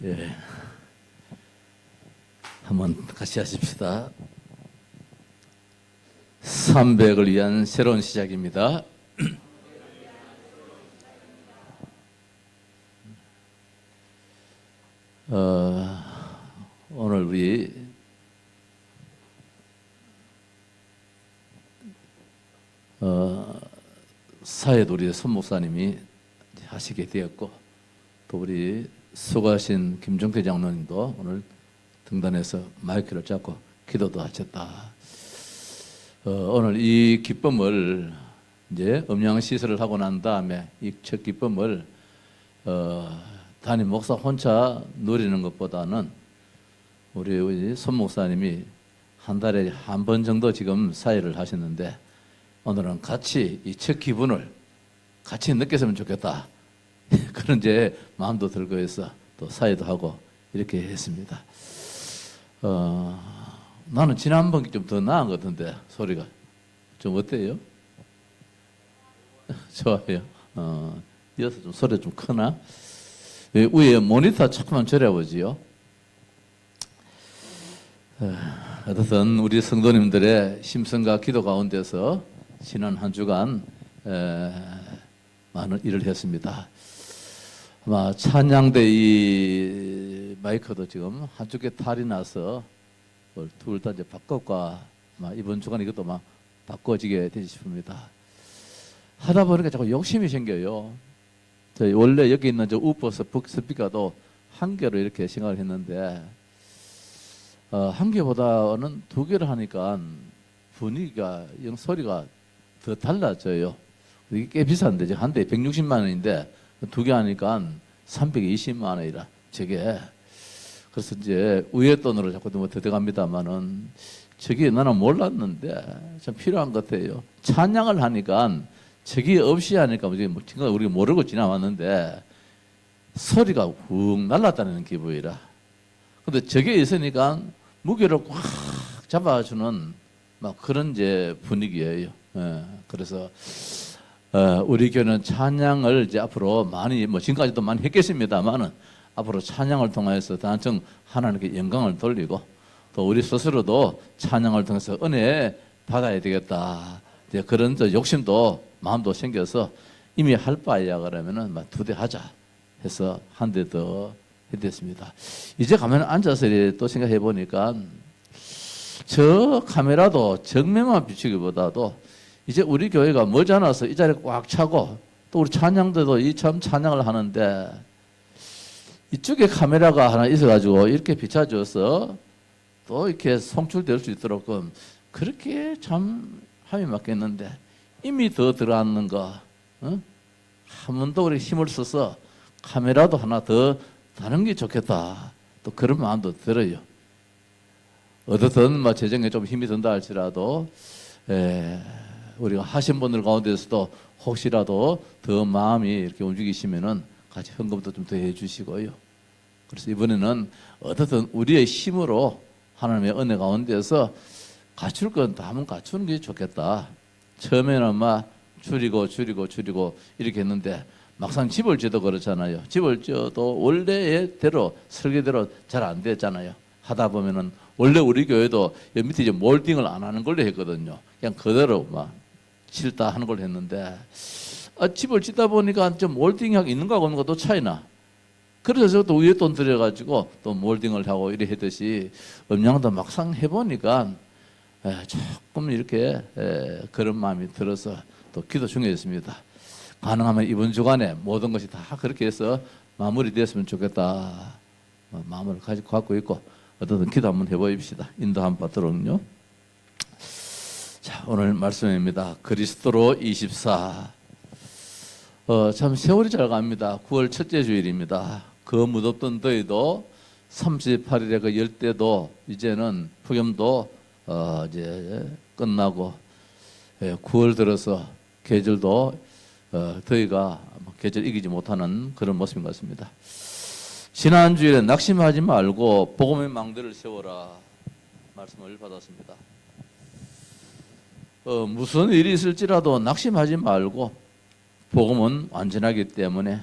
예, 한번 같이 하십시다. 300을 위한 새로운 시작입니다. 오늘 우리 사회도 우리 손 목사님이 하시게 되었고, 또 우리 수고하신 김종태 장로님도 오늘 등단해서 마이크를 잡고 기도도 하셨다. 오늘 이 기쁨을 이제 음양 시설을 하고 난 다음에 이 첫 기쁨을 담임 목사 혼자 누리는 것보다는 우리 손 목사님이 한 달에 한 번 정도 지금 사회를 하시는데, 오늘은 같이 이 첫 기분을 같이 느꼈으면 좋겠다. 그런 이제 마음도 들고 해서 또 사회도 하고 이렇게 했습니다. 나는 지난번이 좀 더 나은 것 같은데 소리가 좀 어때요? 좋아요. 이어서 좀 소리가 좀 크나? 위에 모니터 조금만 절여보지요. 어쨌든 우리 성도님들의 심성과 기도 가운데서 지난 한 주간 많은 일을 했습니다. 아마 찬양대 이 마이크도 지금 한쪽에 탈이 나서 둘 다 이제 바꿔가 이번 주간 이것도 막 바꿔지게 되지 싶습니다. 하다 보니까 자꾸 욕심이 생겨요. 저희 원래 여기 있는 저 우퍼 스피커도 한 개로 이렇게 생각을 했는데, 한 개보다는 두 개를 하니까 분위기가, 소리가 더 달라져요. 이게 꽤 비싼데, 지금 한 대에 160만 원인데, 두 개 하니까 320만 원이라, 저게. 그래서 이제 위에 돈으로 자꾸 더 들어갑니다만은, 저게 나는 몰랐는데, 참 필요한 것 같아요. 찬양을 하니까, 저게 없이 하니까, 우리가 모르고 지나왔는데, 소리가 훅 날랐다는 기분이라. 근데 저게 있으니까, 무게를 꽉 잡아주는 막 그런 이제 분위기예요. 그래서 우리 교회는 찬양을 이제 앞으로 많이, 지금까지도 많이 했겠습니다만은, 앞으로 찬양을 통해서 단청 하나님께 영광을 돌리고, 또 우리 스스로도 찬양을 통해서 은혜 받아야 되겠다. 이제 그런 욕심도 마음도 생겨서 이미 할 바야 그러면은 두 대 하자 해서 한 대 더 했습니다. 이제 가면 앉아서 또 생각해 보니까 저 카메라도 정면만 비추기보다도 이제 우리 교회가 머지않아서 이 자리에 꽉 차고, 또 우리 찬양들도 이 참 찬양을 하는데, 이쪽에 카메라가 하나 있어가지고 이렇게 비춰줘서 또 이렇게 송출될 수 있도록 그렇게 참 함이 맞겠는데, 이미 더 들어앉는 거, 한 번 더 우리 힘을 써서 카메라도 하나 더 다른 게 좋겠다. 또 그런 마음도 들어요. 어떻든 재정에 좀 힘이 든다 할지라도 우리가 하신 분들 가운데서도 혹시라도 더 마음이 이렇게 움직이시면은 같이 헌금도 좀 더 해주시고요. 그래서 이번에는 어떻든 우리의 힘으로 하나님의 은혜 가운데서 갖출 건 다 한번 갖추는 게 좋겠다. 처음에는 줄이고 이렇게 했는데, 막상 집을 지어도 그렇잖아요. 집을 지어도 원래의 대로 설계대로 잘 안 됐잖아요. 하다 보면은 원래 우리 교회도 여기 밑에 이제 몰딩을 안 하는 걸로 했거든요. 그냥 그대로 칠다 하는 걸 했는데, 집을 짓다 보니까 좀 몰딩하고 있는 거하고 없는 것도 차이나. 그래서 또 위에 돈 들여가지고 또 몰딩을 하고 이래 했듯이, 음양도 막상 해보니까 조금 이렇게 그런 마음이 들어서 또 기도 중이었습니다. 가능하면 이번 주간에 모든 것이 다 그렇게 해서 마무리됐으면 좋겠다 마음을 갖고 있고, 어떻든 기도 한번 해보십시다. 인도 한번 받도록요. 자, 오늘 말씀입니다. 그리스도로 24. 참 세월이 잘 갑니다. 9월 첫째 주일입니다. 그 무덥던 더위도 38일의 그 열대도 이제는 폭염도 이제 끝나고, 9월 들어서 계절도 더위가 계절 이기지 못하는 그런 모습인 것 같습니다. 지난주에 낙심하지 말고 복음의 망대를 세워라 말씀을 받았습니다. 무슨 일이 있을지라도 낙심하지 말고, 복음은 완전하기 때문에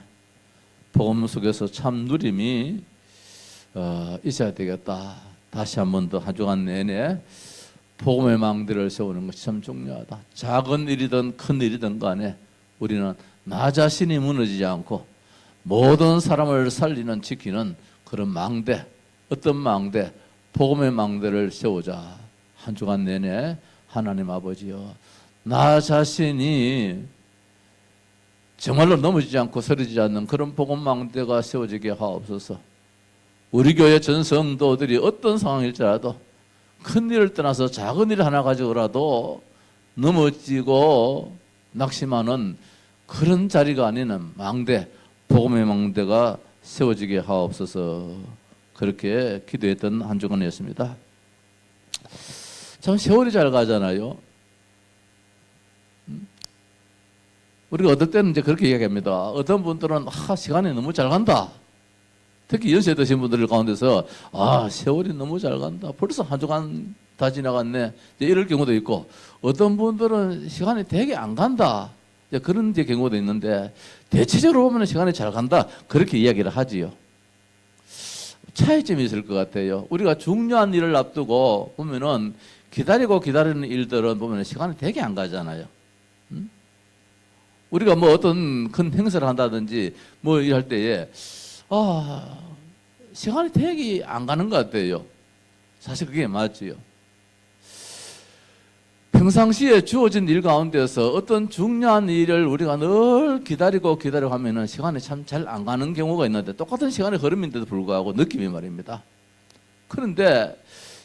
복음 속에서 참 누림이 있어야 되겠다. 다시 한 번 더 한 주간 내내 복음의 망대를 세우는 것이 참 중요하다. 작은 일이든 큰 일이든 간에 우리는 나 자신이 무너지지 않고 모든 사람을 살리는 지키는 그런 망대, 어떤 망대, 복음의 망대를 세우자. 한 주간 내내 하나님 아버지여, 나 자신이 정말로 넘어지지 않고 쓰러지지 않는 그런 복음 망대가 세워지게 하옵소서. 우리 교회 전 성도들이 어떤 상황일지라도 큰 일을 떠나서 작은 일 하나 가지고라도 넘어지고 낙심하는 그런 자리가 아니는 망대, 복음의 망대가 세워지게 하옵소서. 그렇게 기도했던 한 주간이었습니다. 참 세월이 잘 가잖아요. 우리가 어떨 때는 이제 그렇게 이야기합니다. 어떤 분들은 시간이 너무 잘 간다. 특히 연세 드신 분들 가운데서 세월이 너무 잘 간다. 벌써 한 주간 다 지나갔네. 이제 이럴 경우도 있고, 어떤 분들은 시간이 되게 안 간다. 이제 그런 이제 경우도 있는데, 대체적으로 보면 시간이 잘 간다. 그렇게 이야기를 하지요. 차이점이 있을 것 같아요. 우리가 중요한 일을 앞두고 보면은 기다리는 일들은 보면 시간이 되게 안 가잖아요. 우리가 뭐 어떤 큰 행사를 한다든지 뭐 일할 때에 시간이 되게 안 가는 것 같아요. 사실 그게 맞지요. 평상시에 주어진 일 가운데서 어떤 중요한 일을 우리가 늘 기다리고 하면은 시간이 참 잘 안 가는 경우가 있는데, 똑같은 시간의 흐름인데도 불구하고 느낌이 말입니다. 그런데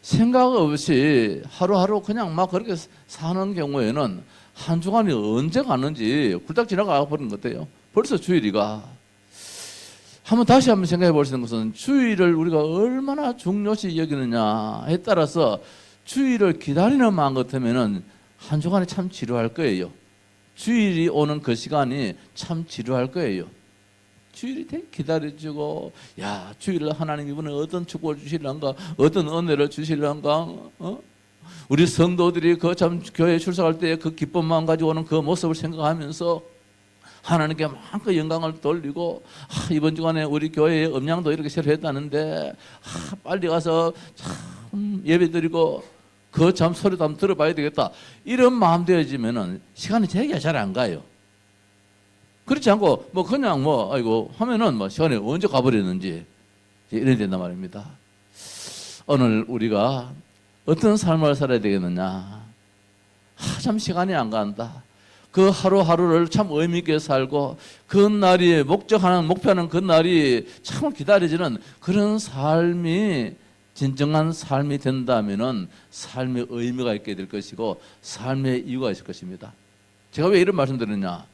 생각 없이 하루하루 그냥 막 그렇게 사는 경우에는 한 주간이 언제 가는지 굴딱 지나가 버리는 것 같아요. 벌써 주일이가. 다시 한번 생각해 볼 수 있는 것은, 주일을 우리가 얼마나 중요시 여기느냐에 따라서 주일을 기다리는 마음 같으면은 한 주간에 참 지루할 거예요. 주일이 오는 그 시간이 참 지루할 거예요. 주일이 되게 기다려지고, 주일을 하나님 이번에 어떤 축복을 주실란가, 어떤 은혜를 주실란가, 우리 성도들이 그 참 교회에 출석할 때 그 기쁜 마음 가지고 오는 그 모습을 생각하면서 하나님께 마음껏 영광을 돌리고, 이번 주간에 우리 교회의 음량도 이렇게 새로 했다는데 빨리 가서 참 예배드리고 그 참 소리도 한번 들어봐야 되겠다, 이런 마음 되어지면은 시간이 되게 잘 안 가요. 그렇지 않고 뭐 그냥 아이고 하면은 시간이 언제 가버렸는지 이래 된단 말입니다. 오늘 우리가 어떤 삶을 살아야 되겠느냐. 참 시간이 안 간다. 그 하루하루를 참 의미 있게 살고, 그 날이 목표하는 그 날이 참 기다려지는 그런 삶이 진정한 삶이 된다면은 삶의 의미가 있게 될 것이고 삶의 이유가 있을 것입니다. 제가 왜 이런 말씀 드리냐.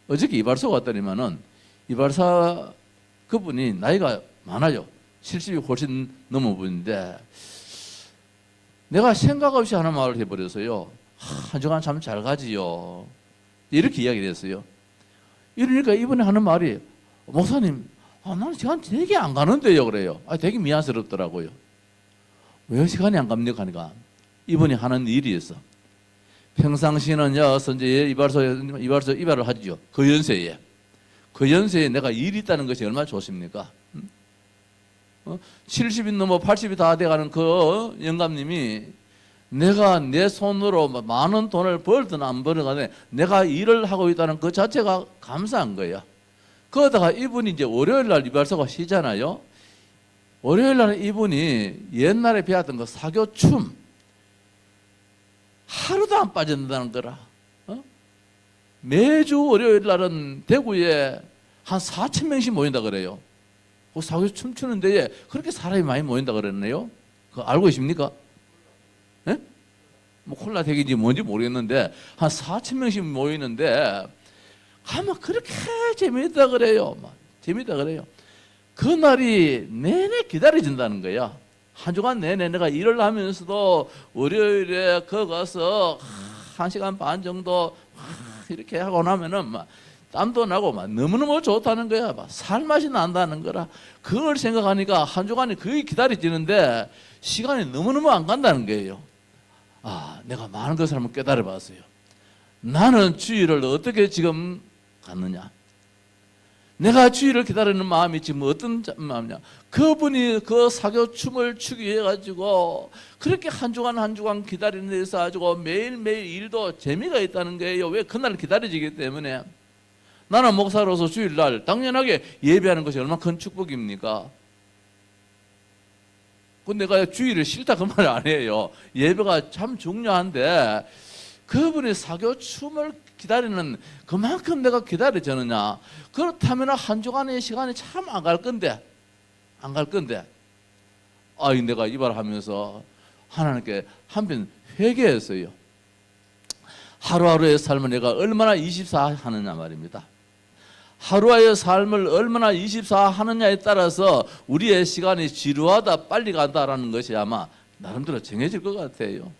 어저께 이발소 갔더니만은 이발사 그분이 나이가 많아요. 70이 훨씬 넘은 분인데, 내가 생각 없이 하는 말을 해버려서요. 한 주간 참 잘 가지요. 이렇게 이야기를 했어요. 이러니까 이번에 하는 말이, 목사님, 나는 시간 되게 안 가는데요. 그래요. 되게 미안스럽더라고요. 왜 시간이 안 갑니까? 하니까 이분이 하는 일이 있어. 평상시는요, 이제 이발소 이발을 하죠. 그 연세에 내가 일이 있다는 것이 얼마나 좋습니까? 70이 넘어 80이 다 돼가는 그 영감님이 내가 내 손으로 많은 돈을 벌든 안 벌든 간에 내가 일을 하고 있다는 그 자체가 감사한 거야. 그러다가 이분이 이제 월요일 날 이발소가 쉬잖아요. 월요일 날 이분이 옛날에 배웠던 그 사교춤 하루도 안 빠진다는 거라. 매주 월요일 날은 대구에 한 4,000명씩 모인다 그래요. 그 사교 춤추는 데에 그렇게 사람이 많이 모인다 그랬네요. 그거 알고 계십니까? 예? 뭐 콜라 대기인지 뭔지 모르겠는데 한 4,000명씩 모이는데 가면 그렇게 재미있다 그래요. 재미있다 그래요. 그 날이 내내 기다려진다는 거야. 한 주간 내내 내가 일을 하면서도 월요일에 거 가서 1시간 반 정도 이렇게 하고 나면은 막 땀도 나고 막 너무너무 좋다는 거야. 막 살맛이 난다는 거라. 그걸 생각하니까 한 주간이 거의 기다려지는데 시간이 너무너무 안 간다는 거예요. 내가 많은 것을 한번 깨달아 봤어요. 나는 주일을 어떻게 지금 갔느냐. 내가 주의를 기다리는 마음이 지금 어떤 마음이냐? 그분이 그 사교춤을 추기 위해 가지고 그렇게 한 주간 한 주간 기다리는 데서 가지고 매일매일 일도 재미가 있다는 거예요. 왜? 그날 기다려지기 때문에. 나는 목사로서 주일날 당연하게 예배하는 것이 얼마나 큰 축복입니까? 근데 내가 주일을 싫다 그 말 아니에요. 예배가 참 중요한데 그분이 사교춤을 기다리는 그만큼 내가 기다려지느냐? 그렇다면 한 주간의 시간이 참 안 갈 건데 내가 이 말 하면서 하나님께 한편 회개했어요. 하루하루의 삶을 내가 얼마나 24 하느냐 말입니다. 하루의 삶을 얼마나 24 하느냐에 따라서 우리의 시간이 지루하다 빨리 간다라는 것이 아마 나름대로 정해질 것 같아요.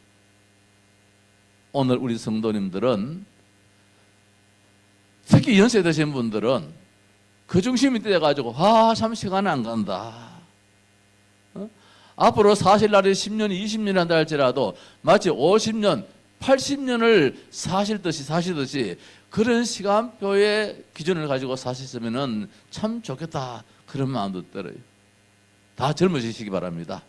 오늘 우리 성도님들은 특히 연세 드신 분들은 그 중심이 돼가지고 참 시간이 안 간다. 앞으로 사실 날이 10년, 20년이 한다 할지라도 마치 50년, 80년을 사시듯이 그런 시간표의 기준을 가지고 사셨으면 참 좋겠다. 그런 마음도 들어요. 다 젊어지시기 바랍니다.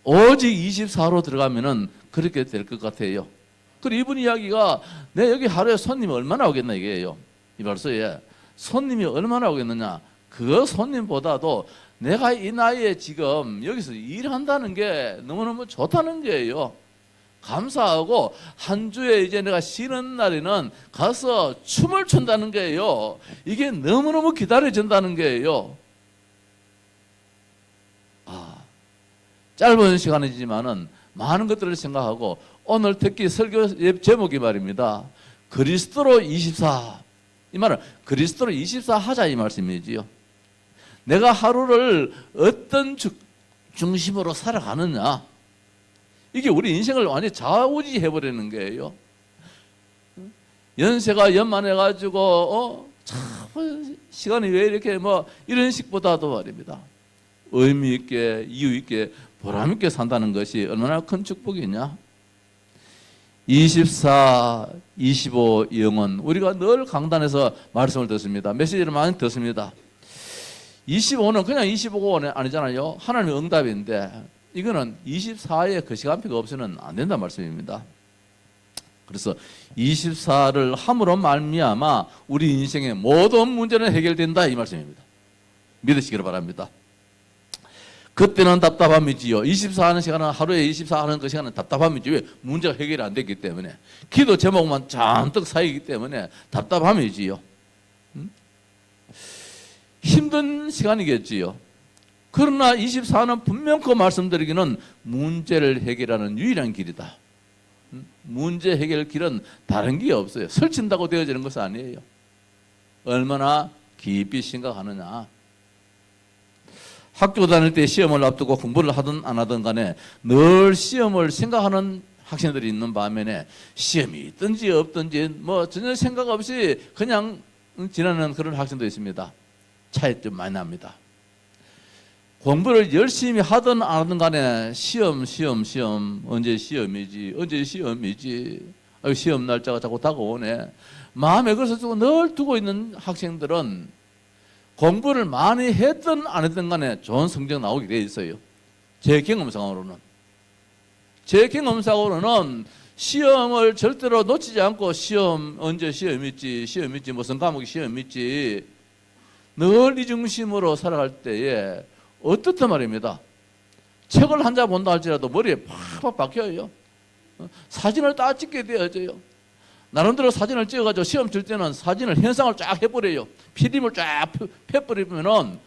오직 24로 들어가면은 그렇게 될 것 같아요. 그리고 이분 이야기가 내 여기 하루에 손님이 얼마나 오겠나 이게요. 이발소에 손님이 얼마나 오겠느냐. 그 손님보다도 내가 이 나이에 지금 여기서 일한다는 게 너무너무 좋다는 거예요. 감사하고 한 주에 이제 내가 쉬는 날에는 가서 춤을 춘다는 거예요. 이게 너무너무 기다려진다는 거예요. 짧은 시간이지만은 많은 것들을 생각하고 오늘 특히 설교 제목이 말입니다. 그리스도로 24. 이 말은 그리스도로 24 하자 이 말씀이지요. 내가 하루를 어떤 중심으로 살아가느냐. 이게 우리 인생을 완전히 좌우지해버리는 거예요. 연세가 연만해가지고 참 시간이 왜 이렇게 이런 식보다도 말입니다. 의미 있게 이유 있게 보람 있게 산다는 것이 얼마나 큰 축복이냐. 24, 25 영혼. 우리가 늘 강단에서 말씀을 듣습니다. 메시지를 많이 듣습니다. 25는 그냥 25가 아니잖아요. 하나님의 응답인데 이거는 24에 그 시간표가 없으면 안 된다는 말씀입니다. 그래서 24를 함으로 말미암아 우리 인생의 모든 문제는 해결된다 이 말씀입니다. 믿으시기를 바랍니다. 그때는 답답함이지요. 24 하는 시간은 하루에 24 하는 그 시간은 답답함이지. 왜? 문제가 해결이 안 됐기 때문에. 기도 제목만 잔뜩 쌓이기 때문에 답답함이지요. 힘든 시간이겠지요. 그러나 24는 분명히 말씀드리기는 문제를 해결하는 유일한 길이다. 문제 해결 길은 다른 게 없어요. 설친다고 되어지는 것은 아니에요. 얼마나 깊이 생각하느냐. 학교 다닐 때 시험을 앞두고 공부를 하든 안 하든 간에 늘 시험을 생각하는 학생들이 있는 반면에 시험이 있든지 없든지 전혀 생각 없이 그냥 지나는 그런 학생도 있습니다. 차이점 많이 납니다. 공부를 열심히 하든 안 하든 간에 시험 언제 시험이지 시험 날짜가 자꾸 다가오네. 마음에 그래서 늘 두고 있는 학생들은 공부를 많이 했든 안 했든 간에 좋은 성적 나오게 돼 있어요. 제 경험상으로는 시험을 절대로 놓치지 않고 언제 시험 있지 무슨 과목이 시험 있지 늘 이 중심으로 살아갈 때에 어떻단 말입니다. 책을 한 자 본다 할지라도 머리에 팍팍 박혀요. 사진을 딱 찍게 되어져요. 나름대로 사진을 찍어가지고 시험 칠 때는 사진을 현상을 쫙 해버려요. 필름을 쫙 펴버리면은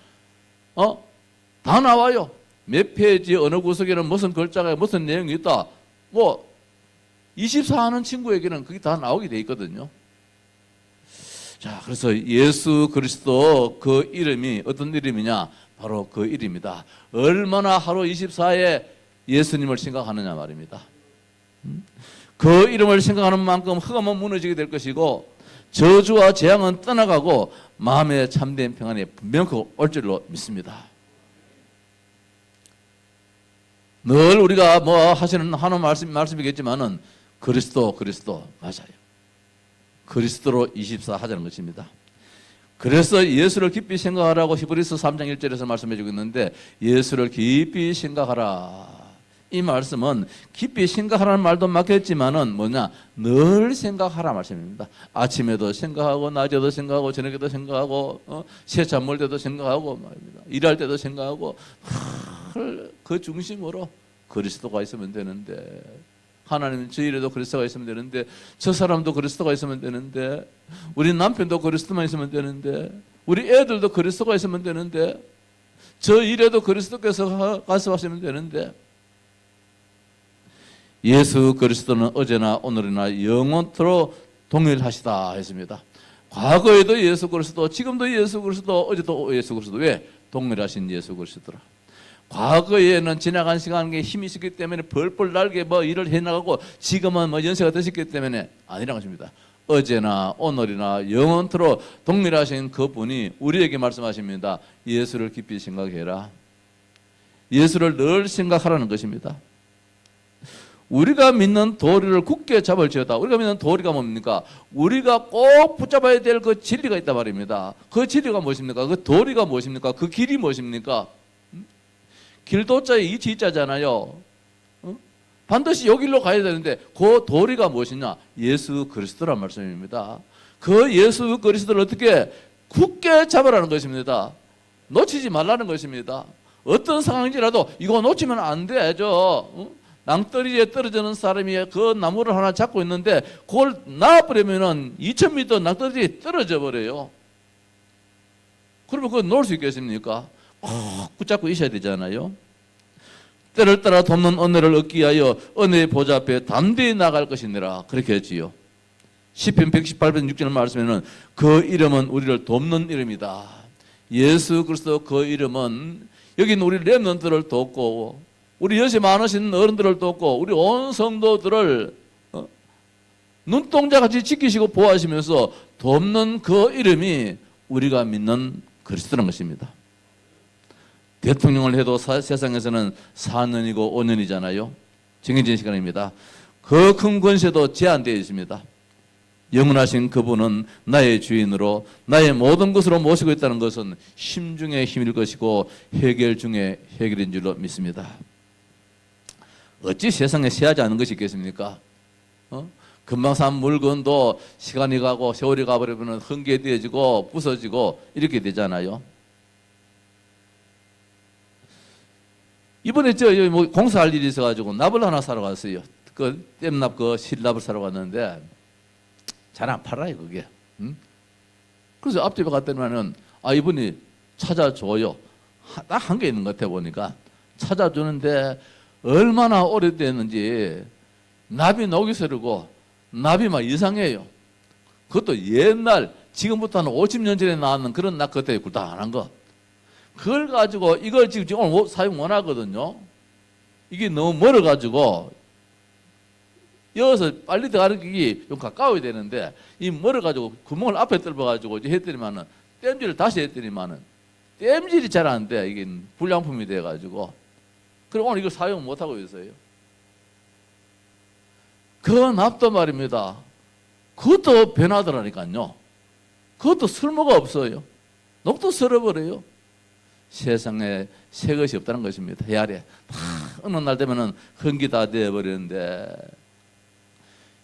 다 나와요. 몇 페이지 어느 구석에는 무슨 글자가 무슨 내용이 있다. 24 하는 친구에게는 그게 다 나오게 돼 있거든요. 자, 그래서 예수 그리스도 그 이름이 어떤 이름이냐? 바로 그 이름이다. 얼마나 하루 24에 예수님을 생각하느냐 말입니다. 그 이름을 생각하는 만큼 흑암은 무너지게 될 것이고 저주와 재앙은 떠나가고 마음의 참된 평안이 분명히 올 줄로 믿습니다. 늘 우리가 하는 말씀이겠지만은 그리스도 맞아요. 그리스도로 24 하자는 것입니다. 그래서 예수를 깊이 생각하라고 히브리서 3장 1절에서 말씀해 주고 있는데, 예수를 깊이 생각하라. 이 말씀은 깊이 생각하라는 말도 맞겠지만은 뭐냐, 늘 생각하라 말씀입니다. 아침에도 생각하고, 낮에도 생각하고, 저녁에도 생각하고, 세차 몰 때도 생각하고 말입니다. 일할 때도 생각하고, 그 중심으로 그리스도가 있으면 되는데, 하나님 저 일에도 그리스도가 있으면 되는데, 저 사람도 그리스도가 있으면 되는데, 우리 남편도 그리스도만 있으면 되는데, 우리 애들도 그리스도가 있으면 되는데, 저 일에도 그리스도께서 가서 하시면 되는데, 예수 그리스도는 어제나 오늘이나 영원토록 동일하시다 했습니다. 과거에도 예수 그리스도, 지금도 예수 그리스도, 어제도 예수 그리스도. 왜? 동일하신 예수 그리스도라. 과거에는 지나간 시간에 힘이 있었기 때문에 벌벌 날게 일을 해나가고, 지금은 연세가 드셨기 때문에 아니라는 것입니다. 어제나 오늘이나 영원토록 동일하신 그분이 우리에게 말씀하십니다. 예수를 깊이 생각해라. 예수를 늘 생각하라는 것입니다. 우리가 믿는 도리를 굳게 잡을지어다. 우리가 믿는 도리가 뭡니까? 우리가 꼭 붙잡아야 될 그 진리가 있단 말입니다. 그 진리가 무엇입니까? 그 도리가 무엇입니까? 그 길이 무엇입니까? 길도자에 이치자잖아요. 반드시 여기로 가야 되는데 그 도리가 무엇이냐? 예수 그리스도란 말씀입니다. 그 예수 그리스도를 어떻게 굳게 잡으라는 것입니다. 놓치지 말라는 것입니다. 어떤 상황이라도 이거 놓치면 안 되죠. 낭떠러지에 떨어지는 사람이 그 나무를 하나 잡고 있는데 그걸 놔버리면은 2000m 낭떠러지에 떨어져 버려요. 그러면 그걸 놓을 수 있겠습니까? 꼭 붙잡고 있어야 되잖아요. 때를 따라 돕는 은혜를 얻기 위하여 은혜의 보좌 앞에 담대히 나갈 것이니라. 그렇게 했지요. 시편 118편 6절 말씀에는 그 이름은 우리를 돕는 이름이다. 예수 그리스도 그 이름은 여기는 우리 렘넌트를 돕고, 우리 연세 많으신 어른들을 돕고, 우리 온 성도들을 눈동자같이 지키시고 보호하시면서 돕는 그 이름이 우리가 믿는 그리스도라는 것입니다. 대통령을 해도 세상에서는 4년이고 5년이잖아요. 정해진 시간입니다. 그 큰 권세도 제한되어 있습니다. 영원하신 그분은 나의 주인으로 나의 모든 것으로 모시고 있다는 것은 힘 중에 힘일 것이고 해결 중에 해결인 줄로 믿습니다. 어찌 세상에 세하지 않은 것이 있겠습니까? 금방 산 물건도 시간이 가고 세월이 가버리면 흥게되어지고 부서지고 이렇게 되잖아요. 이번에 공사할 일이 있어가지고 납을 하나 사러 갔어요. 그 땜납 실납을 사러 갔는데 잘 안 팔아요 그게. 그래서 앞집에 갔더니만은 이분이 찾아줘요. 딱 한 개 있는 것 같아 보니까 찾아주는데 얼마나 오래됐는지 납이 녹이 서르고 납이 막 이상해요. 그것도 옛날 지금부터 한 50년 전에 나왔는 그런 납 그때 굴다안한 거. 그걸 가지고 이걸 지금 오늘 사용 못 하거든요. 이게 너무 멀어가지고 여기서 빨리 들어가기 좀 가까워야 되는데 이 멀어가지고 구멍을 앞에 뚫어가지고 했더니만은 땜질을 다시 했더니만은 땜질이 잘 안 돼. 이게 불량품이 돼가지고. 그리고 오늘 이걸 사용 못 하고 있어요. 그 납도 말입니다. 그것도 변하더라니까요. 그것도 쓸모가 없어요. 녹도 썰어버려요. 세상에 새 것이 없다는 것입니다. 해아래 어느 날 되면은 흥기 다 되어버리는데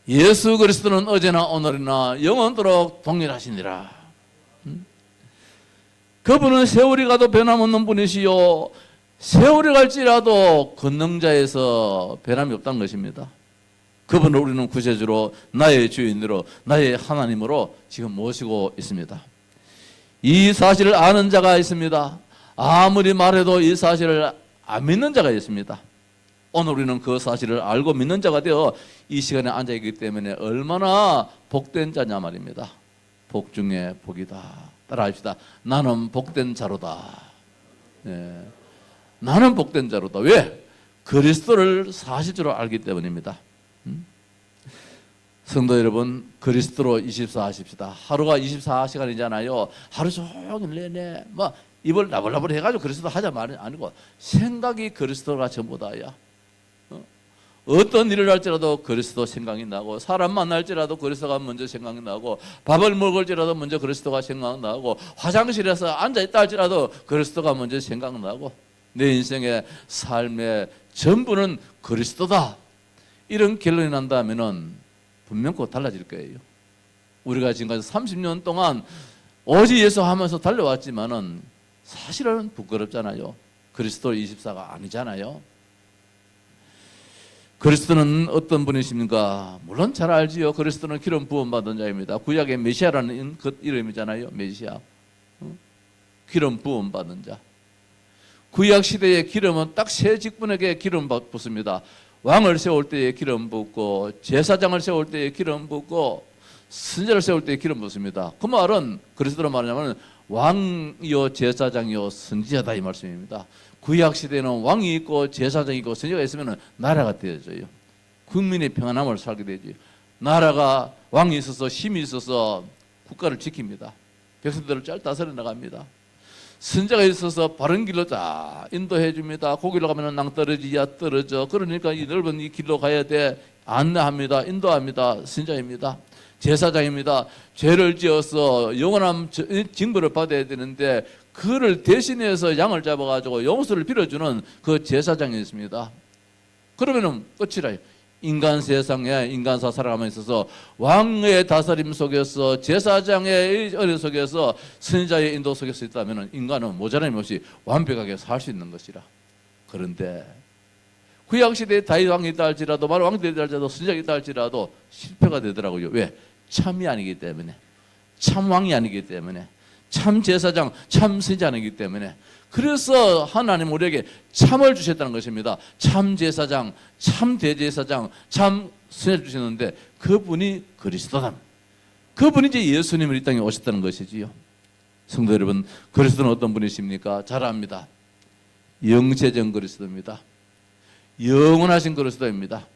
예수 그리스도는 어제나 오늘이나 영원토록 동일하시니라. 그분은 세월이 가도 변함없는 분이시요 세월이 갈지라도 권능자에서 변함이 없다는 것입니다. 그분을 우리는 구세주로 나의 주인으로 나의 하나님으로 지금 모시고 있습니다. 이 사실을 아는 자가 있습니다. 아무리 말해도 이 사실을 안 믿는 자가 있습니다. 오늘 우리는 그 사실을 알고 믿는 자가 되어 이 시간에 앉아있기 때문에 얼마나 복된 자냐 말입니다. 복 중에 복이다. 따라합시다. 나는 복된 자로다. 네. 나는 복된 자로다. 왜? 그리스도를 사실적으로 알기 때문입니다. 성도 여러분, 그리스도로 24 하십시다. 하루가 24시간이잖아요. 하루 종일 내내 입을 나불나불 해가지고 그리스도 하자 말이 아니고 생각이 그리스도가 전부 다야. 어떤 일을 할지라도 그리스도 생각이 나고, 사람 만날지라도 그리스도가 먼저 생각이 나고, 밥을 먹을지라도 먼저 그리스도가 생각나고, 화장실에서 앉아있다 할지라도 그리스도가 먼저 생각나고, 내 인생의 삶의 전부는 그리스도다, 이런 결론이 난다면 분명 곧 달라질 거예요. 우리가 지금까지 30년 동안 오직 예수 하면서 달려왔지만은 사실은 부끄럽잖아요. 그리스도 24가 아니잖아요. 그리스도는 어떤 분이십니까? 물론 잘 알지요. 그리스도는 기름 부음 받은 자입니다. 구약의 메시아라는 그 이름이잖아요. 메시아. 기름 부음 받은 자. 구약 시대의 기름은 딱 세 직분에게 기름 붓습니다. 왕을 세울 때에 기름 붓고, 제사장을 세울 때에 기름 붓고, 선지자를 세울 때에 기름 붓습니다. 그 말은 그리스도로 말하자면 왕이요 제사장이요 선지자다, 이 말씀입니다. 구약 시대에는 왕이 있고 제사장이 있고 선지자가 있으면 나라가 되어져요. 국민의 평안함을 살게 되죠. 나라가 왕이 있어서 힘이 있어서 국가를 지킵니다. 백성들을 잘 다스려 나갑니다. 선지자가 있어서 바른 길로 다 인도해 줍니다. 거기로 가면 낭떠러지야 떨어져. 그러니까 이 넓은 이 길로 가야 돼. 안내합니다. 인도합니다. 선지자입니다. 제사장입니다. 죄를 지어서 영원한 징벌을 받아야 되는데 그를 대신해서 양을 잡아가지고 용서를 빌어주는 그 제사장이 있습니다. 그러면은 끝이라. 인간 세상에 인간사 살아가면서 있어서 왕의 다스림 속에서, 제사장의 은혜 속에서, 선지자의 인도 속에서 있다면 인간은 모자람이 없이 완벽하게 살 수 있는 것이라. 그런데 구약시대에 다윗 왕이 있다 할지라도, 바로 왕이 있다 할지라도, 선지자가 있다 할지라도 실패가 되더라고요. 왜? 참이 아니기 때문에, 참 왕이 아니기 때문에, 참 제사장, 참 선지자 아니기 때문에. 그래서 하나님 우리에게 참을 주셨다는 것입니다. 참 제사장, 참 대제사장, 참 선지자 주셨는데 그분이 그리스도다. 그분이 이제 예수님을 이 땅에 오셨다는 것이지요. 성도 여러분, 그리스도는 어떤 분이십니까? 잘 압니다. 영체적 그리스도입니다. 영원하신 그리스도입니다.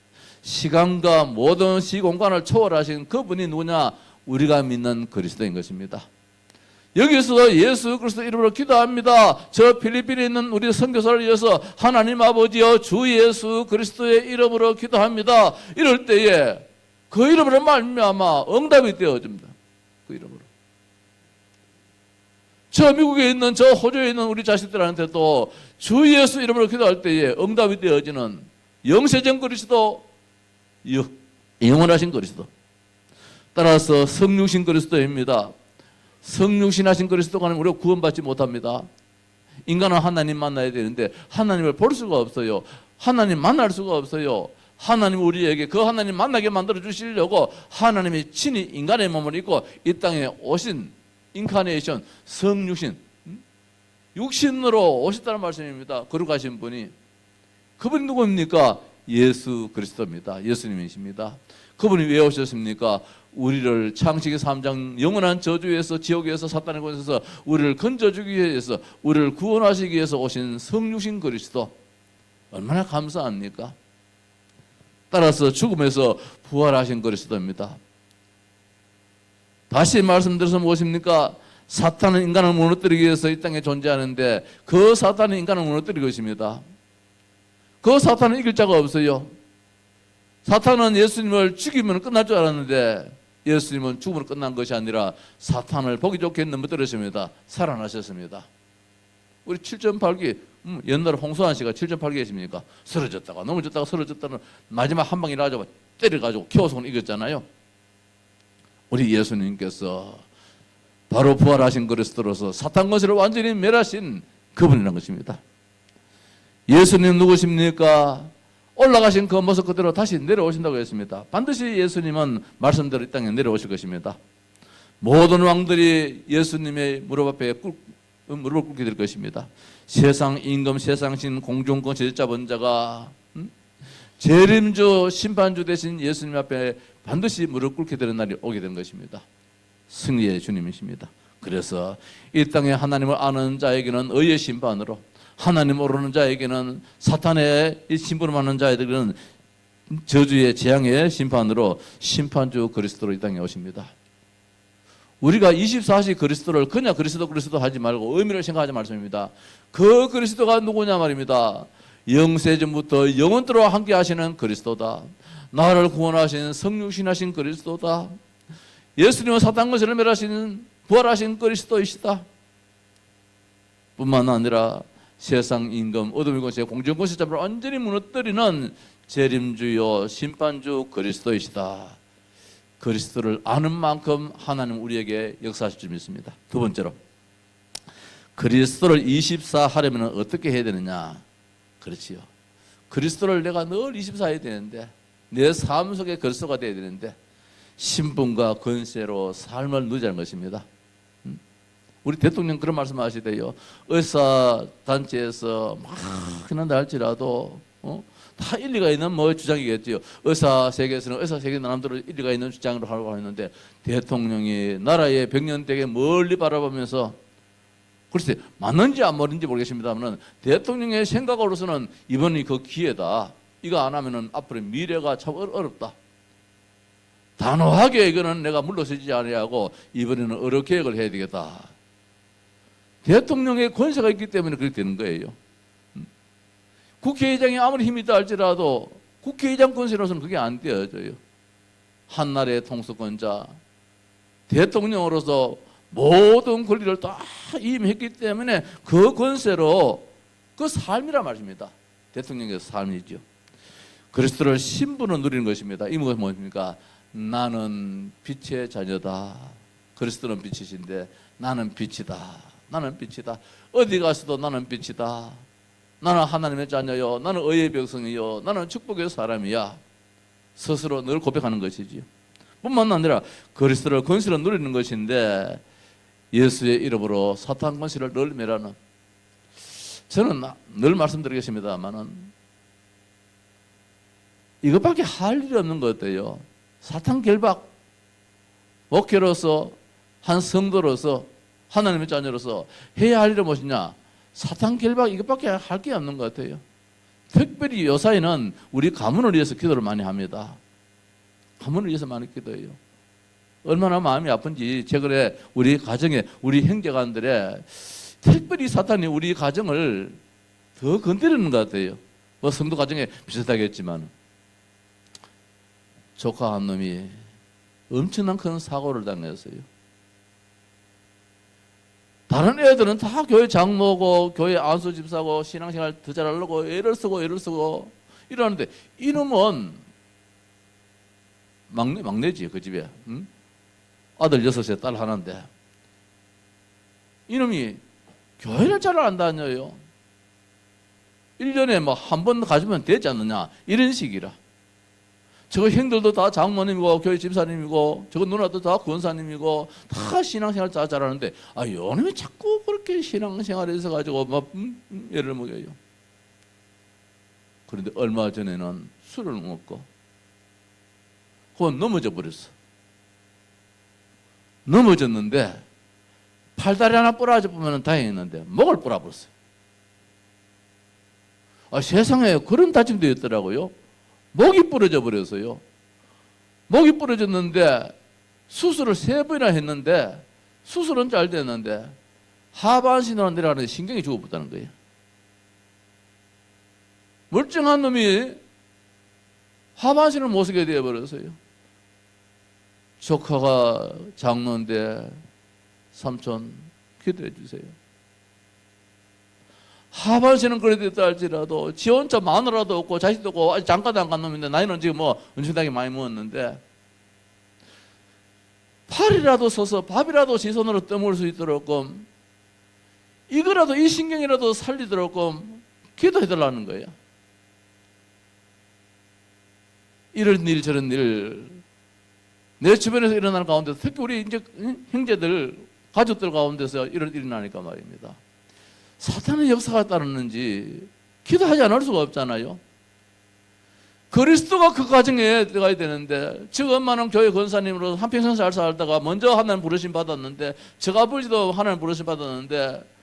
시간과 모든 시공간을 초월하신 그분이 누구냐? 우리가 믿는 그리스도인 것입니다. 여기서 예수 그리스도 이름으로 기도합니다. 저 필리핀에 있는 우리 선교사를 위해서 하나님 아버지여 주 예수 그리스도의 이름으로 기도합니다. 이럴 때에 그 이름으로 말미암아 응답이 되어집니다. 그 이름으로. 저 미국에 있는, 저 호주에 있는 우리 자식들한테도 주 예수 이름으로 기도할 때에 응답이 되어지는 영세전 그리스도, 영원하신 그리스도. 따라서 성육신 그리스도입니다. 성육신하신 그리스도가 아니면 우리가 구원받지 못합니다. 인간은 하나님 만나야 되는데 하나님을 볼 수가 없어요. 하나님 만날 수가 없어요. 하나님 우리에게 그 하나님 만나게 만들어 주시려고 하나님이 친히 인간의 몸을 입고 이 땅에 오신 인카네이션, 성육신, 육신으로 오셨다는 말씀입니다. 거룩하신 분이. 그분이 누구입니까? 예수 그리스도입니다. 예수님이십니다. 그분이 왜 오셨습니까? 우리를 창세기 3장 영원한 저주에서, 지옥에서, 사탄의 권세에서 우리를 건져주기 위해서, 우리를 구원하시기 위해서 오신 성육신 그리스도. 얼마나 감사합니까? 따라서 죽음에서 부활하신 그리스도입니다. 다시 말씀드려서 무엇입니까? 사탄은 인간을 무너뜨리기 위해서 이 땅에 존재하는데 그 사탄은 인간을 무너뜨리고 있습니다. 그 사탄은 이길 자가 없어요. 사탄은 예수님을 죽이면 끝날 줄 알았는데 예수님은 죽음으로 끝난 것이 아니라 사탄을 보기 좋게 넘어뜨렸습니다. 살아나셨습니다. 우리 7.8기, 옛날에 홍수환 씨가 7.8기 계십니까? 쓰러졌다가 넘어졌다가 쓰러졌다는 마지막 한 방이라 가지고 때려가지고 키워서 이겼잖아요. 우리 예수님께서 바로 부활하신 그리스도로서 사탄 권세를 완전히 멸하신 그분이라는 것입니다. 예수님 누구십니까? 올라가신 그 모습 그대로 다시 내려오신다고 했습니다. 반드시 예수님은 말씀대로 이 땅에 내려오실 것입니다. 모든 왕들이 예수님의 무릎 앞에 무릎을 꿇게 될 것입니다. 세상 임금, 세상 신, 공중권, 제자본자가 재림주, 심판주 대신 예수님 앞에 반드시 무릎 꿇게 되는 날이 오게 된 것입니다. 승리의 주님이십니다. 그래서 이 땅에 하나님을 아는 자에게는 의의 심판으로, 하나님 모르는 자에게는 사탄의 심부름하는 자에게는 저주의 재앙의 심판으로 심판주 그리스도로 이 땅에 오십니다. 우리가 24시 그리스도를 그냥 그리스도 하지 말고 의미를 생각하지 말씀입니다. 그 그리스도가 누구냐 말입니다. 영세전부터 영원토록 함께 하시는 그리스도다. 나를 구원하신 성육신하신 그리스도다. 예수님은 사탄 권세를 멸하신 부활하신 그리스도이시다. 뿐만 아니라 세상 임금 어둠의 권세 공중 권세 잡을 완전히 무너뜨리는 재림주요 심판주 그리스도이시다. 그리스도를 아는 만큼 하나님 우리에게 역사하실 줄 믿습니다. 두 번째로, 그리스도를 24 하려면 어떻게 해야 되느냐? 그렇지요. 그리스도를 내가 늘 24 해야 되는데, 내 삶 속에 그리스도가 되어야 되는데 신분과 권세로 삶을 누리자는 것입니다. 우리 대통령 그런 말씀 하시대요. 의사단체에서 막 한다 할지라도 다 일리가 있는 주장이겠죠. 의사 세계에서는 의사 세계 나름대로 일리가 있는 주장으로 하려고 했는데, 대통령이 나라의 백년대계 멀리 바라보면서, 글쎄 맞는지 안 맞는지 모르겠습니다만 대통령의 생각으로서는 이번이 그 기회다. 이거 안 하면은 앞으로 미래가 참 어렵다. 단호하게 이거는 내가 물러서지 아니하고 이번에는 의료 개혁을 해야 되겠다. 대통령의 권세가 있기 때문에 그렇게 되는 거예요. 국회의장이 아무리 힘이 있다 할지라도 국회의장 권세로서는 그게 안 되어져요. 한나라의 통수권자 대통령으로서 모든 권리를 다 임했기 때문에 그 권세로 그 삶이란 말입니다. 대통령의 삶이죠. 그리스도를 신분으로 누리는 것입니다. 이 무엇이 뭡니까? 나는 빛의 자녀다. 그리스도는 빛이신데 나는 빛이다. 나는 빛이다. 어디 가서도 나는 빛이다. 나는 하나님의 자녀요. 나는 의의 백성이요. 나는 축복의 사람이야. 스스로 늘 고백하는 것이지요. 뿐만 아니라 그리스도를 권세로 누리는 것인데, 예수의 이름으로 사탄 권세를 늘 멸하는, 저는 늘 말씀드리겠습니다만은 이것밖에 할 일이 없는 것 같아요. 사탄 결박, 목회로서 한 성도로서 하나님의 자녀로서 해야 할 일은 무엇이냐? 사탄 결박, 이것밖에 할 게 없는 것 같아요. 특별히 요사이는 우리 가문을 위해서 기도를 많이 합니다. 가문을 위해서 많이 기도해요. 얼마나 마음이 아픈지 최근에 우리 가정에 우리 형제간들에 특별히 사탄이 우리 가정을 더 건드리는 것 같아요. 성도 가정에 비슷하겠지만, 조카 한 놈이 엄청난 큰 사고를 당했어요. 다른 애들은 다 교회 장로고 교회 안수 집사고 신앙생활 더 잘하려고 애를 쓰고 이러는데, 이놈은 막내지 그 집에. 응? 아들 6에 딸 하나인데 이놈이 교회를 잘 안 다녀요. 1년에 한 번 가지면 되지 않느냐 이런 식이라. 저거 형들도 다 장모님이고 교회 집사님이고 저거 누나도 다 구원사님이고 다 신앙생활 다 잘하는데, 요놈이 자꾸 그렇게 신앙생활에서 가지고 애를 먹여요. 그런데 얼마 전에는 술을 먹고 그건 넘어져 버렸어. 넘어졌는데 팔다리 하나 부러져 보면 다행했는데 목을 부러버렸어요. 세상에 그런 다짐도 있더라고요. 목이 부러져 버렸어요. 목이 부러졌는데 수술을 3번이나 했는데 수술은 잘 됐는데 하반신으로 내려가는데 신경이 죽어버렸다는 거예요. 멀쩡한 놈이 하반신을 못 쓰게 되어버렸어요. 조카가 장로인데 삼촌 기도해 주세요. 하반신은 그래 됐다 할지라도 지 혼자 마누라도 없고 자식도 없고 아직 장가도 안 간 놈인데, 나이는 지금 엄청나게 많이 먹었는데 팔이라도 서서 밥이라도 지 손으로 떠먹을 수 있도록 이거라도 이 신경이라도 살리도록 기도해 달라는 거예요. 이런 일 저런 일 내 주변에서 일어나는 가운데 특히 우리 이제 형제들 가족들 가운데서 이런 일이 나니까 말입니다. 사탄의 역사가 따르는지 기도하지 않을 수가 없잖아요. 그리스도가 그 가정에 들어가야 되는데, 저 엄마는 교회 권사님으로 한평생 잘 살다가 먼저 하나님 부르심 받았는데, 저 아버지도 하나님 부르심 받았는데,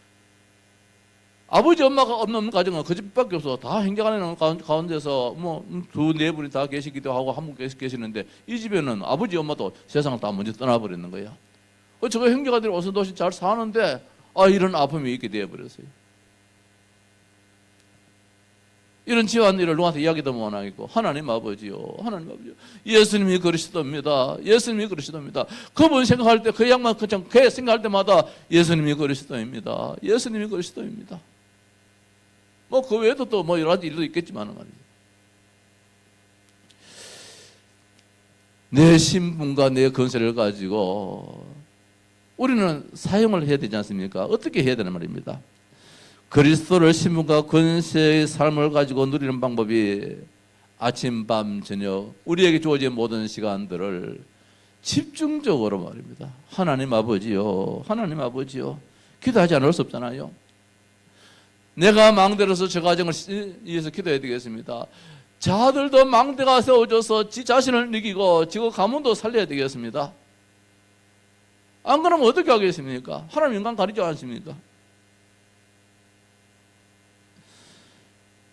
아버지 엄마가 없는 가정은 그 집밖에 없어. 다 행정하는 가운데서 2-4분이 다 계시기도 하고 한 분 계시는데, 이 집에는 아버지 엄마도 세상을 다 먼저 떠나버리는 거야. 저거 형제가들이 오순도시 잘 사는데 이런 아픔이 있게 되어버렸어요. 이런 지혜한 일을 누구한테 이야기도 못하겠고, 하나님 아버지요, 하나님 아버지요, 예수님이 그리스도입니다. 예수님이 그리스도입니다. 그분 생각할 때, 그 양반 그냥 걔 생각할 때마다 예수님이 그리스도입니다. 예수님이 그리스도입니다. 뭐 그 외에도 또 뭐 여러 가지 일도 있겠지만 말이죠. 내 신분과 내 권세를 가지고 우리는 사용을 해야 되지 않습니까? 어떻게 해야 되는 말입니다. 그리스도를 신분과 권세의 삶을 가지고 누리는 방법이 아침, 밤, 저녁 우리에게 주어진 모든 시간들을 집중적으로 말입니다. 하나님 아버지요, 하나님 아버지요. 기도하지 않을 수 없잖아요. 내가 망대로서 저 가정을 위해서 기도해야 되겠습니다. 자들도 망대가 세워져서 지 자신을 이기고 지구 가문도 살려야 되겠습니다. 안 그러면 어떻게 하겠습니까? 하나님 인간 가리지 않습니까?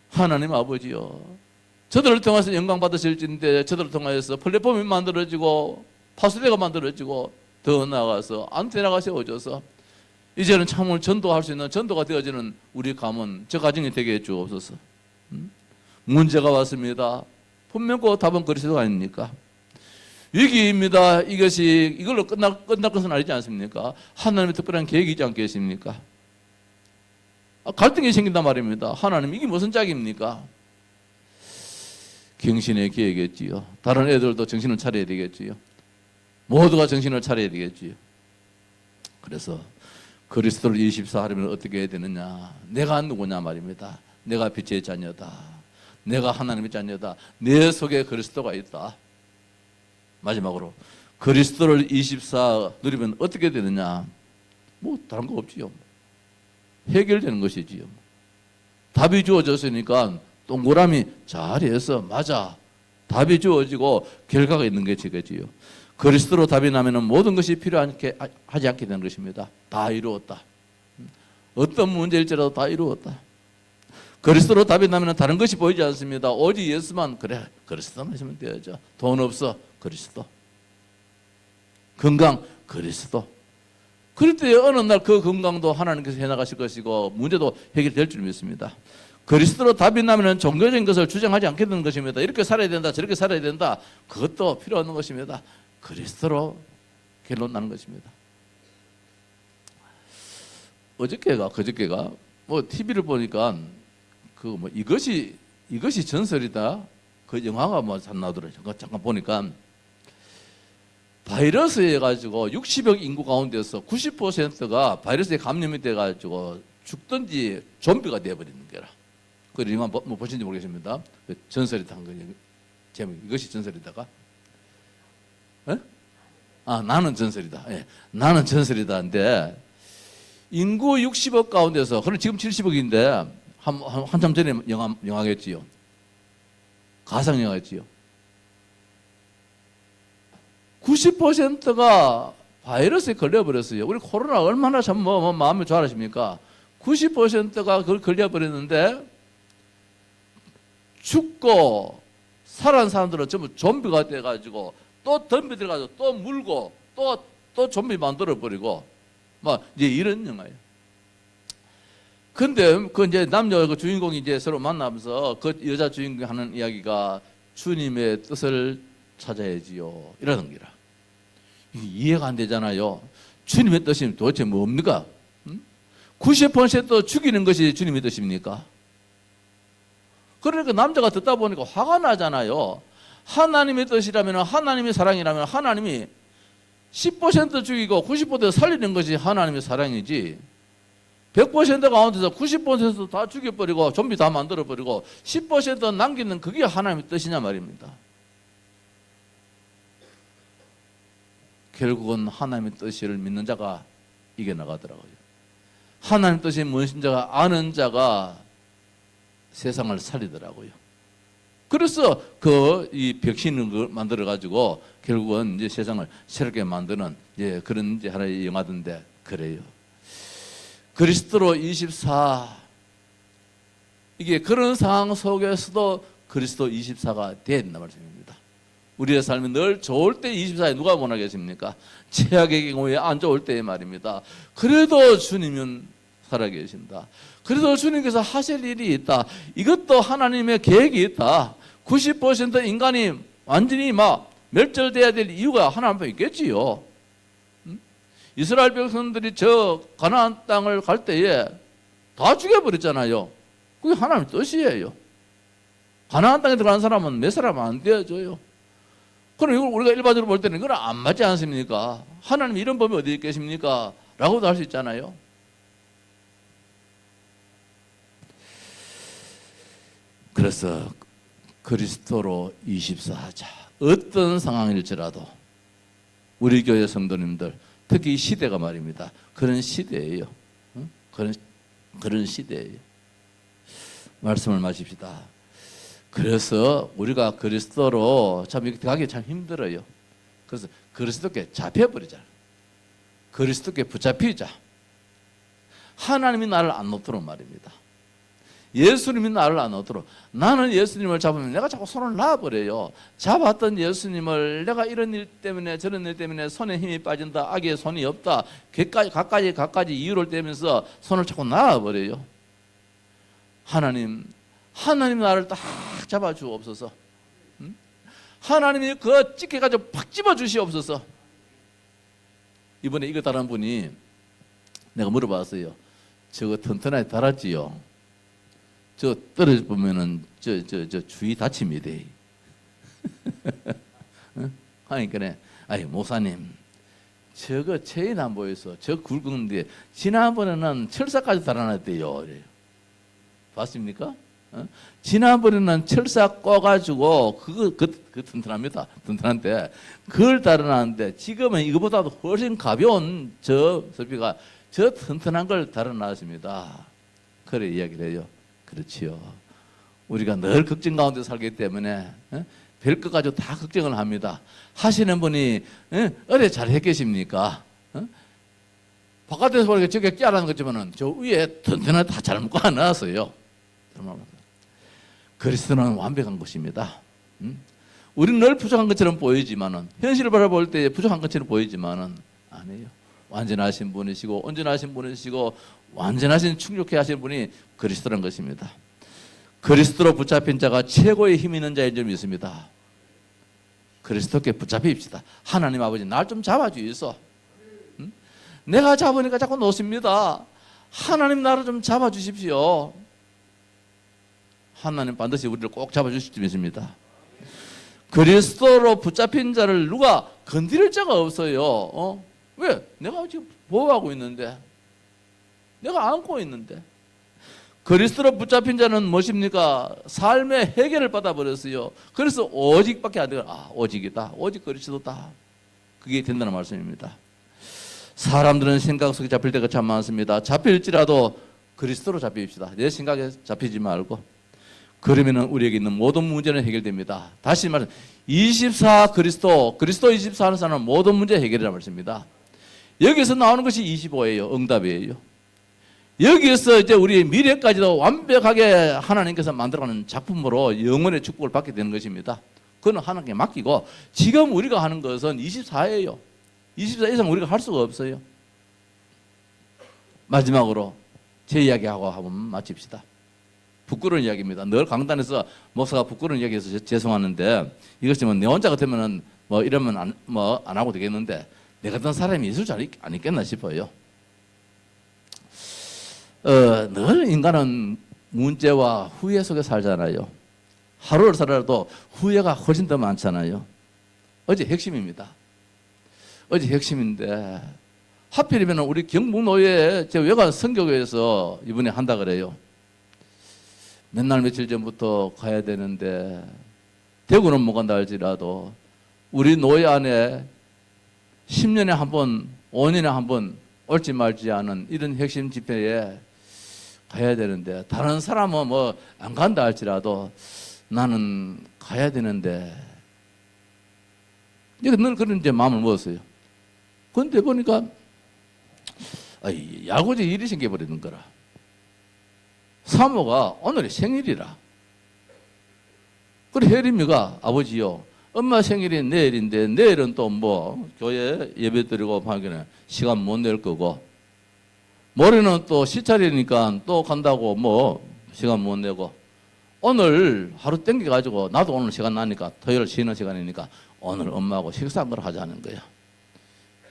하나님 아버지요, 저들을 통해서 영광 받으실진데 저들을 통해서 플랫폼이 만들어지고 파수대가 만들어지고 더 나아가서 안테나가 세워져서 이제는 참을 전도할 수 있는 전도가 되어지는 우리 가문, 저 가정이 되게 해주옵소서. 문제가 왔습니다. 분명 그 답은 그리스도가 아닙니까? 위기입니다. 이것이 이걸로 끝날 것은 아니지 않습니까? 하나님의 특별한 계획이 있지 않겠습니까? 갈등이 생긴단 말입니다. 하나님 이게 무슨 짝입니까? 경신의 기회겠지요. 다른 애들도 정신을 차려야 되겠지요. 모두가 정신을 차려야 되겠지요. 그래서 그리스도를 24 하려면 어떻게 해야 되느냐? 내가 누구냐 말입니다. 내가 빛의 자녀다. 내가 하나님의 자녀다. 내 속에 그리스도가 있다. 마지막으로 그리스도를 24 누리면 어떻게 되느냐? 뭐 다른 거 없지요. 해결되는 것이지요. 답이 주어졌으니까 동그라미 잘해서 맞아. 답이 주어지고 결과가 있는 게 되겠지요. 그리스도로 답이 나면은 모든 것이 필요하지 않게 되는 것입니다. 다 이루었다. 어떤 문제일지라도 다 이루었다. 그리스도로 답이 나면 다른 것이 보이지 않습니다. 오직 예수만, 그래 그리스도만 있으면 되죠. 돈 없어, 그리스도. 건강, 그리스도. 그럴 때 어느 날 그 건강도 하나님께서 해나가실 것이고 문제도 해결될 줄 믿습니다. 그리스도로 답이 나면 종교적인 것을 주장하지 않게 되는 것입니다. 이렇게 살아야 된다, 저렇게 살아야 된다, 그것도 필요 없는 것입니다. 그리스도로 결론 나는 것입니다. 그저께가 뭐 TV를 보니까 그 뭐 이것이 전설이다, 그 영화가 뭐 나오더라고요. 잠깐 보니까 바이러스에 가지고 60억 인구 가운데서 90%가 바이러스에 감염이 돼 가지고 죽든지 좀비가 되어 버리는 거라. 그 영화 뭐 보신지 모르겠습니다. 그 전설이다 한 거 제목, 이것이 전설이다가. 에? 아, 나는 전설이다. 예. 나는 전설이다인데 인구 60억 가운데서, 그럼 지금 70억인데 한참 전에 영화겠지요. 가상 영화겠지요. 90%가 바이러스에 걸려버렸어요. 우리 코로나 얼마나 참 마음이 좋아하십니까? 90%가 그걸 걸려버렸는데 죽고 살아난 사람들은 전부 좀비가 돼가지고 또 덤비 들어가서 또 물고 또 좀비 만들어버리고 막 이제 이런 영화예요. 근데 그 이제 남녀 그 주인공이 이제 서로 만나면서 그 여자 주인공이 하는 이야기가 주님의 뜻을 찾아야지요, 이러는 거라. 이해가 안 되잖아요. 주님의 뜻이 도대체 뭡니까? 90% 죽이는 것이 주님의 뜻입니까? 그러니까 남자가 듣다 보니까 화가 나잖아요. 하나님의 뜻이라면, 하나님의 사랑이라면 하나님이 10% 죽이고 90% 살리는 것이 하나님의 사랑이지, 100% 가운데서 90% 다 죽여버리고 좀비 다 만들어버리고 10% 남기는 그게 하나님의 뜻이냐 말입니다. 결국은 하나님의 뜻을 믿는 자가 이겨나가더라고요. 하나님의 뜻이 무엇인 자가 아는 자가 세상을 살리더라고요. 그래서 이 백신을 만들어 가지고 결국은 이제 세상을 새롭게 만드는 그런 이제 하나의 영화던데, 그래요. 그리스도로 24, 이게 그런 상황 속에서도 그리스도 24가 된다 말씀입니다. 우리의 삶이 늘 좋을 때 24에 누가 원하겠습니까? 최악의 경우에 안 좋을 때의 말입니다. 그래도 주님은 살아계신다. 그래도 주님께서 하실 일이 있다. 이것도 하나님의 계획이 있다. 90% 인간이 완전히 막 멸절돼야 될 이유가 하나 앞에 있겠지요. 이스라엘 백성들이 저 가나안 땅을 갈 때에 다 죽여버렸잖아요. 그게 하나님의 뜻이에요. 가나안 땅에 들어간 사람은 몇 사람 안 되어줘요. 그럼 이걸 우리가 일반적으로 볼 때는 이건 안 맞지 않습니까? 하나님 이런 법이 어디 있겠습니까? 라고도 할 수 있잖아요. 그래서 그리스도로 24자, 어떤 상황일지라도 우리 교회 성도님들, 특히 이 시대가 말입니다. 그런 시대예요. 그런 시대예요. 말씀을 마십시다. 그래서 우리가 그리스도로 참 이렇게 가기 참 힘들어요. 그래서 그리스도께 잡혀버리자. 그리스도께 붙잡히자. 하나님이 나를 안 놓도록 말입니다. 예수님이 나를 안 놓도록. 나는 예수님을 잡으면 내가 자꾸 손을 놔버려요. 잡았던 예수님을 내가 이런 일 때문에 저런 일 때문에 손에 힘이 빠진다, 악의 손이 없다, 갖가지 이유를 대면서 손을 자꾸 놔버려요. 하나님 나를 딱 잡아주옵소서. 하나님이 그거 찢겨가지고 팍 집어주시옵소서. 이번에 이거 다른 분이 내가 물어봤어요. 저거 튼튼하게 달았지요? 저 떨어져 보면은 저 주위 다칩니다. 하니까 아이 목사님 저거 체인 안 보여서 저 굵은데 지난번에는 철사까지 달아놨대요. 봤습니까? 지난번에는 철사 꺼가지고 그거 튼튼합니다. 튼튼한데 그걸 달아놨는데 지금은 이거보다도 훨씬 가벼운 저 설비가 저 튼튼한 걸 달아놨습니다. 그래 이야기를 해요. 그렇지요. 우리가 늘 걱정 가운데 살기 때문에 별 것 가지고 다 걱정을 합니다. 하시는 분이 어디 잘 했겠습니까? 바깥에서 보니까 저게 깨라는 거지만은 저 위에 튼튼하게 다 잘 묶어 놨어요. 그리스도는 완벽한 것입니다. 우리는 늘 부족한 것처럼 보이지만은 현실을 바라볼 때 부족한 것처럼 보이지만은 아니에요. 완전하신 분이시고 온전하신 분이시고 완전하신 충족해 하시는 분이 그리스도라는 것입니다. 그리스도로 붙잡힌 자가 최고의 힘 있는 자인 줄 믿습니다. 그리스도께 붙잡힙시다. 하나님 아버지 날 좀 잡아주이소. 내가 잡으니까 자꾸 놓습니다. 하나님 나를 좀 잡아주십시오. 하나님 반드시 우리를 꼭 잡아주실 줄 믿습니다. 그리스도로 붙잡힌 자를 누가 건드릴 자가 없어요. 왜? 내가 지금 보호하고 있는데, 내가 안고 있는데. 그리스도로 붙잡힌 자는 무엇입니까? 삶의 해결을 받아버렸어요. 그래서 오직밖에 안 돼요. 오직이다. 오직 그리스도다. 그게 된다는 말씀입니다. 사람들은 생각 속에 잡힐 때가 참 많습니다. 잡힐지라도 그리스도로 잡힙시다. 내 생각에 잡히지 말고. 그러면 우리에게 있는 모든 문제는 해결됩니다. 다시 말해 24 그리스도 24 하는 사람은 모든 문제 해결이라는 말씀입니다. 여기서 나오는 것이 25예요. 응답이에요. 여기에서 이제 우리 미래까지도 완벽하게 하나님께서 만들어가는 작품으로 영원의 축복을 받게 되는 것입니다. 그건 하나님께 맡기고 지금 우리가 하는 것은 24예요. 24 이상 우리가 할 수가 없어요. 마지막으로 제 이야기하고 한번 마칩시다. 부끄러운 이야기입니다. 늘 강단에서 목사가 부끄러운 이야기해서 죄송하는데 이것이 내 혼자 같으면 이러면 안 하고 되겠는데 내 같은 사람이 있을 줄 안 있겠나 싶어요. 늘 인간은 문제와 후회 속에 살잖아요. 하루를 살아도 후회가 훨씬 더 많잖아요. 어제 핵심입니다. 어제 핵심인데 하필이면 우리 경북노예 제 외관 선교회에서 이번에 한다 그래요. 몇 날 며칠 전부터 가야 되는데 대구는 못 간다 할지라도 우리 노예 안에 10년에 한 번, 5년에 한 번 올지 말지 않은 이런 핵심 집회에 가야 되는데 다른 사람은 안 간다 할지라도 나는 가야 되는데 늘 그런 이제 마음을 먹었어요. 그런데 보니까 야구지 일이 생겨버리는 거라. 사모가 오늘이 생일이라. 그래 혜림이가 아버지요 엄마 생일이 내일인데 내일은 또 교회 예배 드리고 하기는 시간 못 낼 거고 모레는 또 시차리니까 또 간다고 뭐 시간 못 내고, 오늘 하루 땡겨가지고 나도 오늘 시간 나니까 토요일 쉬는 시간이니까 오늘 엄마하고 식사 한 걸 하자는 거야.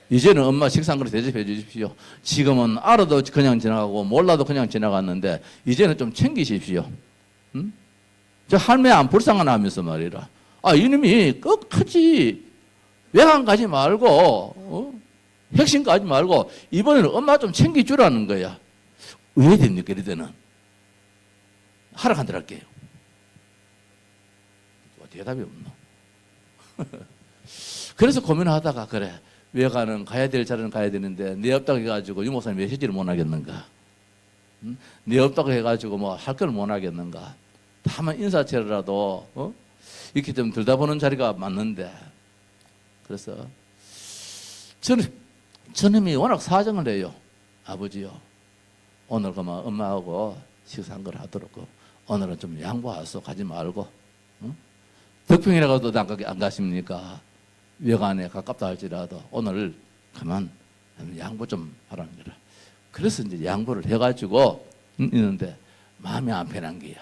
이제는 엄마 식사 한 그릇 대접해 주십시오. 지금은 알아도 그냥 지나가고 몰라도 그냥 지나갔는데 이제는 좀 챙기십시오. 응? 저 할매 안 불쌍하면서 말이라. 아, 이놈이 끝까지 외관 가지 말고 핵심 가지 말고 이번에는 엄마 좀 챙겨주라는 거야. 왜 됩니까? 이래서는 하락한다 할게요. 대답이 없노. 그래서 고민하다가 그래, 외가는 가야 될 자리는 가야 되는데 내 없다고 해가지고 유목사님 메시지를 못 하겠는가? 응? 내 없다고 해가지고 뭐 할 걸 못 하겠는가? 다만 인사체라도 이렇게 좀 들다보는 자리가 맞는데, 그래서 저놈이 워낙 사정을 해요. 아버지요, 오늘 그만 엄마하고 식사한 걸 하도록 오늘은 좀 양보하소. 가지 말고. 응? 덕평이라고도 안 가십니까? 외관에 가깝다 할지라도 오늘 그만 양보 좀 하라는 거라. 그래서 이제 양보를 해가지고 있는데 마음이 안 편한 게야.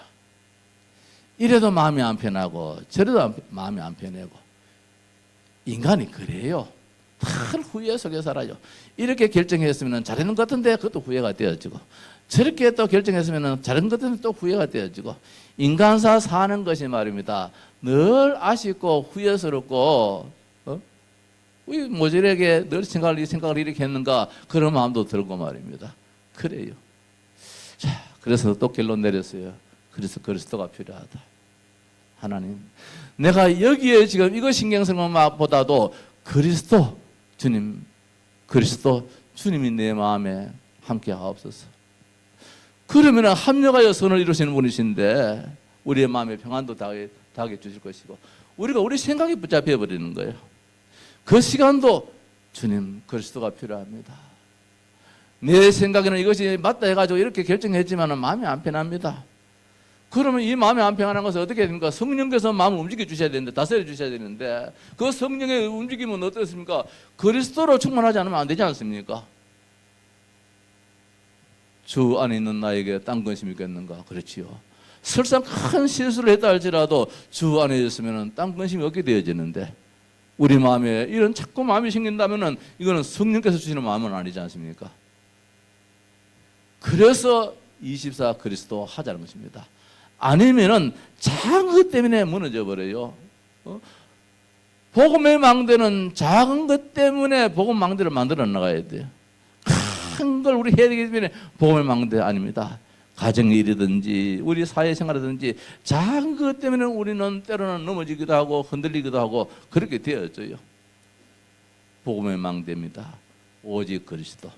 이래도 마음이 안 편하고 저래도 마음이 안 편하고. 인간이 그래요. 늘 후회 속에 살아요. 이렇게 결정했으면 잘했는 것 같은데 그것도 후회가 되어지고, 저렇게 또 결정했으면 잘한 것 같은데 또 후회가 되어지고. 인간사 사는 것이 말입니다, 늘 아쉽고 후회스럽고, 왜 모질에게 늘 생각을 이렇게 했는가, 그런 마음도 들고 말입니다. 그래요. 자, 그래서 또 결론 내렸어요. 그래서 그리스도가 필요하다. 하나님, 내가 여기에 지금 이거 신경 쓰는 것보다도 그리스도 주님, 그리스도 주님이 내 마음에 함께 하옵소서. 그러면 합력하여 선을 이루시는 분이신데 우리의 마음에 평안도 다하게 주실 것이고, 우리가 우리 생각이 붙잡혀 버리는 거예요. 그 시간도 주님 그리스도가 필요합니다. 내 생각에는 이것이 맞다 해가지고 이렇게 결정했지만 마음이 안 편합니다. 그러면 이 마음이 안 편안한 것은 어떻게 됩니까? 성령께서 마음을 움직여 주셔야 되는데, 다스려 주셔야 되는데, 그 성령의 움직임은 어떻습니까? 그리스도로 충만하지 않으면 안 되지 않습니까? 주 안에 있는 나에게 딴 것이 있겠는가? 그렇지요. 설사 큰 실수를 했다 할지라도 주 안에 있으면 딴 관심이 없게 되어지는데, 우리 마음에 이런 자꾸 마음이 생긴다면 이거는 성령께서 주시는 마음은 아니지 않습니까? 그래서 24 그리스도 하자는 것입니다. 아니면은 작은 것 때문에 무너져 버려요. 복음의 망대는 작은 것 때문에 복음 망대를 만들어 나가야 돼요. 큰 걸 우리 해야 되기 때문에 복음의 망대 아닙니다. 가정일이든지 우리 사회생활이든지 작은 것 때문에 우리는 때로는 넘어지기도 하고 흔들리기도 하고 그렇게 되어져요. 복음의 망대입니다. 오직 그리스도,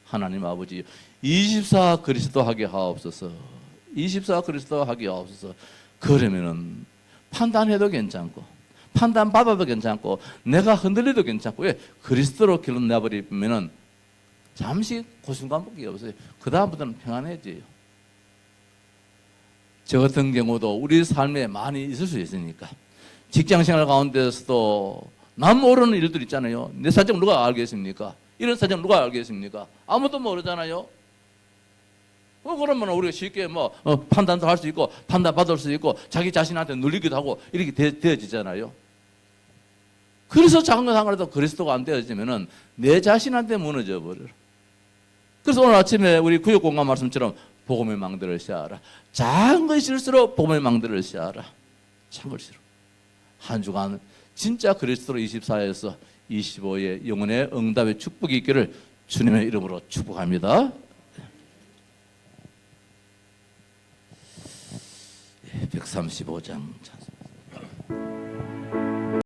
하나님 아버지 24 그리스도 하게 하옵소서. 24 그리스도 하게 하옵소서. 그러면은 판단해도 괜찮고 판단받아도 괜찮고 내가 흔들려도 괜찮고, 왜? 그리스도로 결론 내버리면은 잠시 고순간밖에 없어요. 그 다음부터는 평안해져요. 저 같은 경우도 우리 삶에 많이 있을 수 있으니까, 직장생활 가운데서도 남 모르는 일들 있잖아요. 내 사정 누가 알겠습니까? 이런 사정 누가 알겠습니까? 아무도 모르잖아요. 그러면 우리가 쉽게 판단도 할 수 있고 판단받을 수 있고 자기 자신한테 눌리기도 하고 이렇게 되어지잖아요. 그래서 작은 것 하나라도 그리스도가 안 되어지면은 내 자신한테 무너져 버려요. 그래서 오늘 아침에 우리 구역공감 말씀처럼 복음의 망대를 씌워라. 작은 것일수록 복음의 망대를 씌워라. 작은 것일수록. 한 주간 진짜 그리스도로 24에서 25의 영혼의 응답의 축복이 있기를 주님의 이름으로 축복합니다. 135장